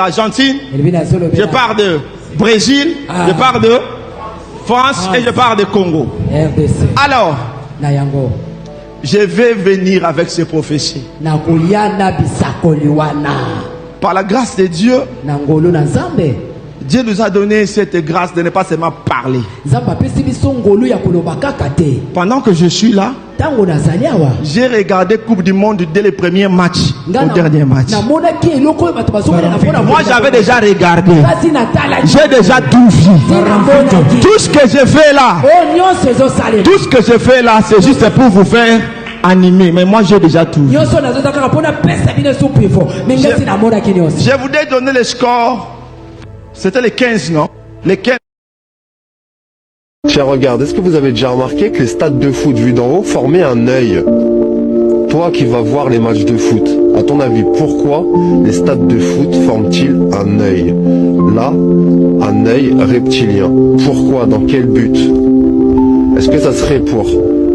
Argentine, je pars de Brésil, je pars de France et je pars de Congo. Alors, je vais venir avec ces prophéties. Par la grâce de Dieu, Dieu nous a donné cette grâce de ne pas seulement parler. Pendant que je suis là, j'ai regardé Coupe du Monde dès le premier match au dernier match. Moi j'avais déjà regardé. J'ai déjà tout vu. Tout ce que je fais là, c'est juste pour vous faire animer. Mais moi j'ai déjà tout vu. Je voudrais donner le score. C'était les 15, non? Les 15. Tiens, regarde, est-ce que vous avez déjà remarqué que les stades de foot vus d'en haut formaient un œil? Toi qui vas voir les matchs de foot, à ton avis, pourquoi les stades de foot forment-ils un œil? Là, un œil reptilien. Pourquoi? Dans quel but? Est-ce que ça serait pour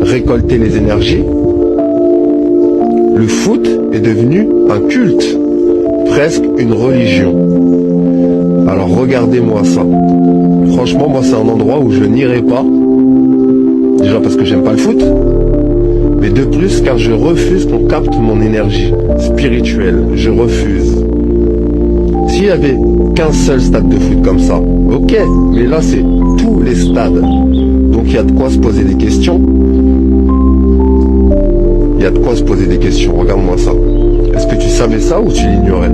récolter les énergies? Le foot est devenu un culte, presque une religion. Alors regardez-moi ça. Franchement, moi c'est un endroit où je n'irai pas. Déjà parce que j'aime pas le foot. Mais de plus car je refuse qu'on capte mon énergie spirituelle. Je refuse. S'il y avait qu'un seul stade de foot comme ça, ok. Mais là c'est tous les stades. Donc il y a de quoi se poser des questions. Il y a de quoi se poser des questions. Regarde-moi ça. Est-ce que tu savais ça ou tu l'ignorais?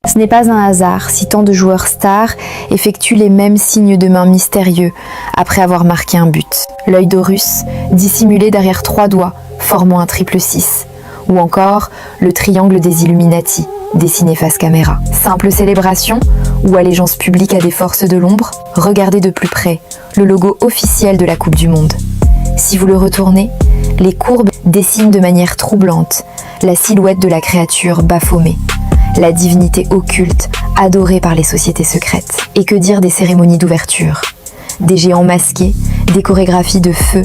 Ce n'est pas un hasard si tant de joueurs stars effectuent les mêmes signes de main mystérieux après avoir marqué un but. L'œil d'Horus, dissimulé derrière 3 doigts, formant un triple 6. Ou encore le triangle des Illuminati, dessiné face caméra. Simple célébration ou allégeance publique à des forces de l'ombre? Regardez de plus près le logo officiel de la Coupe du Monde. Si vous le retournez, les courbes dessinent de manière troublante la silhouette de la créature Baphomet, la divinité occulte adorée par les sociétés secrètes. Et que dire des cérémonies d'ouverture? Des géants masqués, des chorégraphies de feu,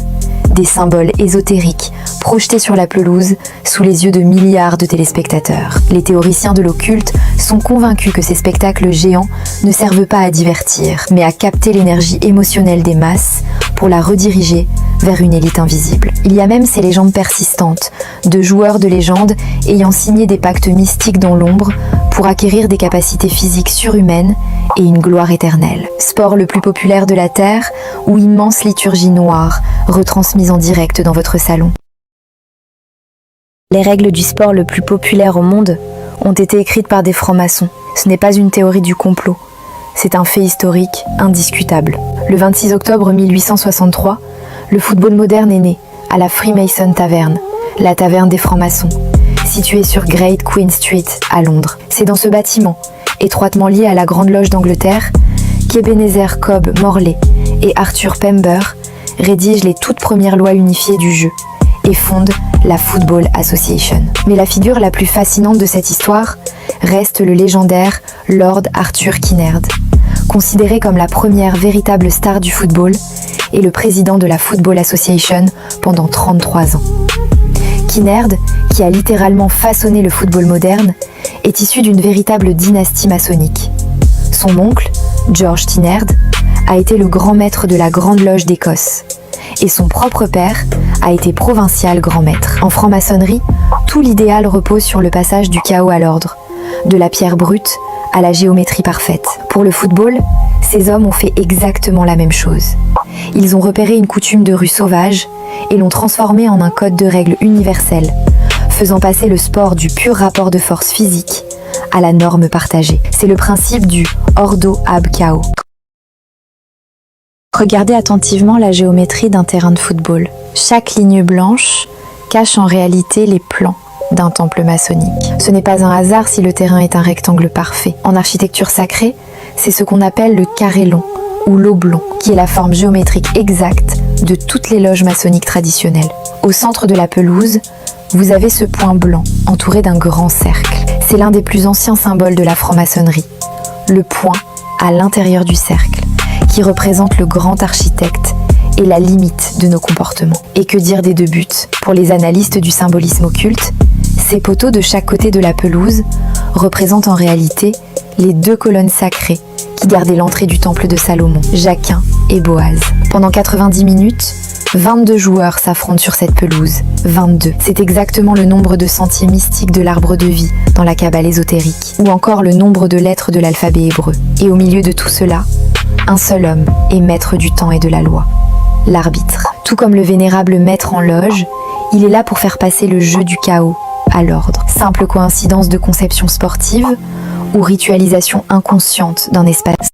des symboles ésotériques projetés sur la pelouse sous les yeux de milliards de téléspectateurs. Les théoriciens de l'occulte sont convaincus que ces spectacles géants ne servent pas à divertir, mais à capter l'énergie émotionnelle des masses pour la rediriger vers une élite invisible. Il y a même ces légendes persistantes de joueurs de légende ayant signé des pactes mystiques dans l'ombre pour acquérir des capacités physiques surhumaines et une gloire éternelle. Sport le plus populaire de la Terre ou immense liturgie noire retransmise en direct dans votre salon. Les règles du sport le plus populaire au monde ont été écrites par des francs-maçons. Ce n'est pas une théorie du complot, c'est un fait historique indiscutable. Le 26 octobre 1863, le football moderne est né à la Freemason Tavern, la taverne des francs-maçons, située sur Great Queen Street à Londres. C'est dans ce bâtiment, étroitement lié à la Grande Loge d'Angleterre, qu'Ebenezer Cobb Morley et Arthur Pember rédigent les toutes premières lois unifiées du jeu et fondent la Football Association. Mais la figure la plus fascinante de cette histoire reste le légendaire Lord Arthur Kinnaird, considéré comme la première véritable star du football et le président de la Football Association pendant 33 ans. Kinnaird, qui a littéralement façonné le football moderne, est issu d'une véritable dynastie maçonnique. Son oncle, George Kinnaird, a été le grand maître de la Grande Loge d'Écosse, et son propre père a été provincial grand maître. En franc-maçonnerie, tout l'idéal repose sur le passage du chaos à l'ordre, de la pierre brute à la géométrie parfaite. Pour le football, ces hommes ont fait exactement la même chose. Ils ont repéré une coutume de rue sauvage et l'ont transformée en un code de règles universel, faisant passer le sport du pur rapport de force physique à la norme partagée. C'est le principe du ordo ab chao. Regardez attentivement la géométrie d'un terrain de football. Chaque ligne blanche cache en réalité les plans d'un temple maçonnique. Ce n'est pas un hasard si le terrain est un rectangle parfait. En architecture sacrée, c'est ce qu'on appelle le carré long ou l'oblong, qui est la forme géométrique exacte de toutes les loges maçonniques traditionnelles. Au centre de la pelouse, vous avez ce point blanc entouré d'un grand cercle. C'est l'un des plus anciens symboles de la franc-maçonnerie, le point à l'intérieur du cercle, qui représente le grand architecte et la limite de nos comportements. Et que dire des deux buts? Pour les analystes du symbolisme occulte, Ces poteaux de chaque côté de la pelouse représentent en réalité les 2 colonnes sacrées qui gardaient l'entrée du temple de Salomon, Jachin et Boaz. Pendant 90 minutes, 22 joueurs s'affrontent sur cette pelouse. 22. C'est exactement le nombre de sentiers mystiques de l'arbre de vie dans la Kabbale ésotérique, ou encore le nombre de lettres de l'alphabet hébreu. Et au milieu de tout cela, un seul homme est maître du temps et de la loi, l'arbitre. Tout comme le vénérable maître en loge, il est là pour faire passer le jeu du chaos à l'ordre. Simple coïncidence de conception sportive ou ritualisation inconsciente d'un espace.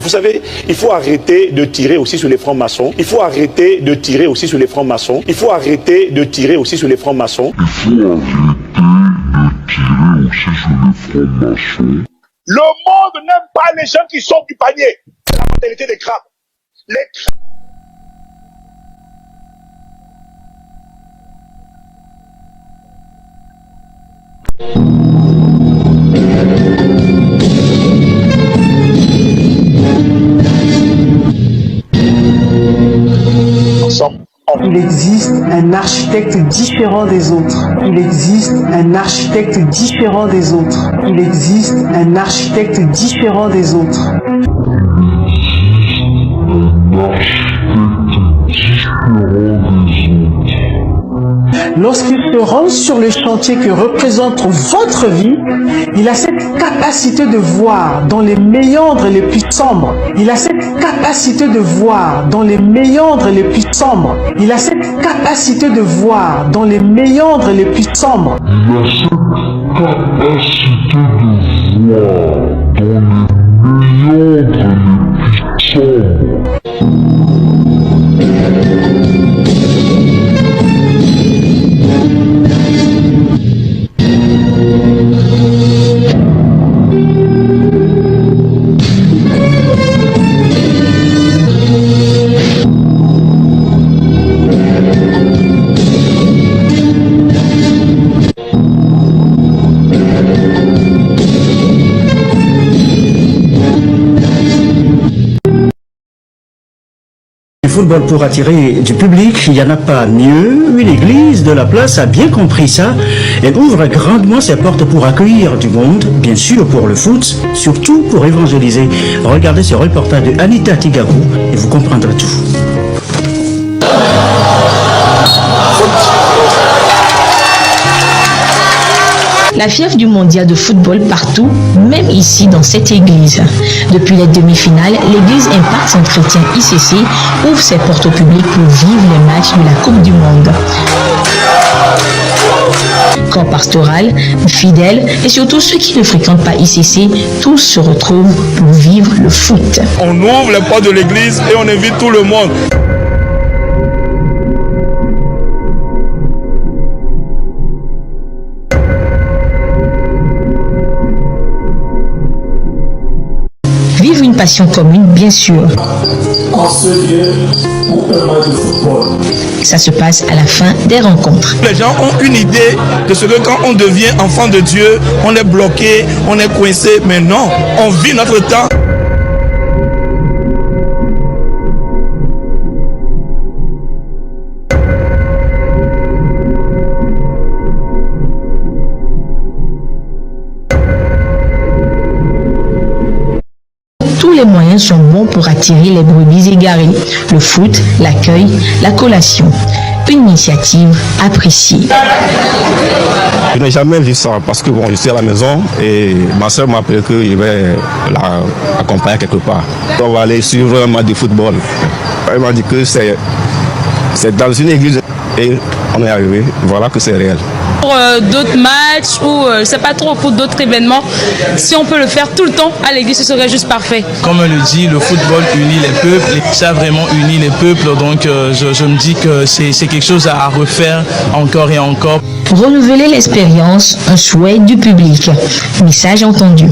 Vous savez, il faut arrêter de tirer aussi sur les francs-maçons. Il faut arrêter de tirer aussi sur les francs-maçons. Il faut arrêter de tirer aussi sur les francs-maçons. Il faut arrêter de tirer aussi sur les francs-maçons. Le monde n'aime pas les gens qui sortent du panier. C'est la mentalité des crabes. Les Il existe un architecte différent des autres. Il existe un architecte différent des autres. Il existe un architecte différent des autres. Lorsqu'il se rend sur le chantier que représente votre vie, il a cette capacité de voir dans les méandres les plus sombres. Il a cette capacité de voir dans les méandres les plus sombres. Il a cette capacité de voir dans les méandres les plus sombres. Il a cette capacité de voir dans les méandres les plus sombres. Football pour attirer du public, il n'y en a pas mieux. Une église de la place a bien compris ça. Elle ouvre grandement ses portes pour accueillir du monde, bien sûr pour le foot, surtout pour évangéliser. Regardez ce reportage de Anita Tigaku et vous comprendrez tout. La fièvre du mondial de football partout, même ici dans cette église. Depuis les demi-finales, l'église Impact Saint-Chrétien ICC ouvre ses portes au public pour vivre les matchs de la Coupe du Monde. Corps pastoral, fidèles et surtout ceux qui ne fréquentent pas ICC, tous se retrouvent pour vivre le foot. On ouvre les portes de l'église et on invite tout le monde. Vivre une passion commune, bien sûr. En ce lieu pour un match de football. Ça se passe à la fin des rencontres. Les gens ont une idée de ce que quand on devient enfant de Dieu, on est bloqué, on est coincé. Mais non, on vit notre temps. Tous les moyens sont bons pour attirer les brebis égarées. Le foot, l'accueil, la collation. Une initiative appréciée. Je n'ai jamais vu ça parce que bon, je suis à la maison et ma soeur m'a appelé que je vais l'accompagner quelque part. On va aller suivre un match de football. Elle m'a dit que c'est dans une église et on est arrivé. Voilà que c'est réel. Pour d'autres matchs ou je sais pas trop pour d'autres événements, si on peut le faire tout le temps à l'église, ce serait juste parfait. Comme on le dit, le football unit les peuples, ça a vraiment uni les peuples, donc je me dis que c'est quelque chose à refaire encore et encore. Renouveler l'expérience, un souhait du public. Message entendu.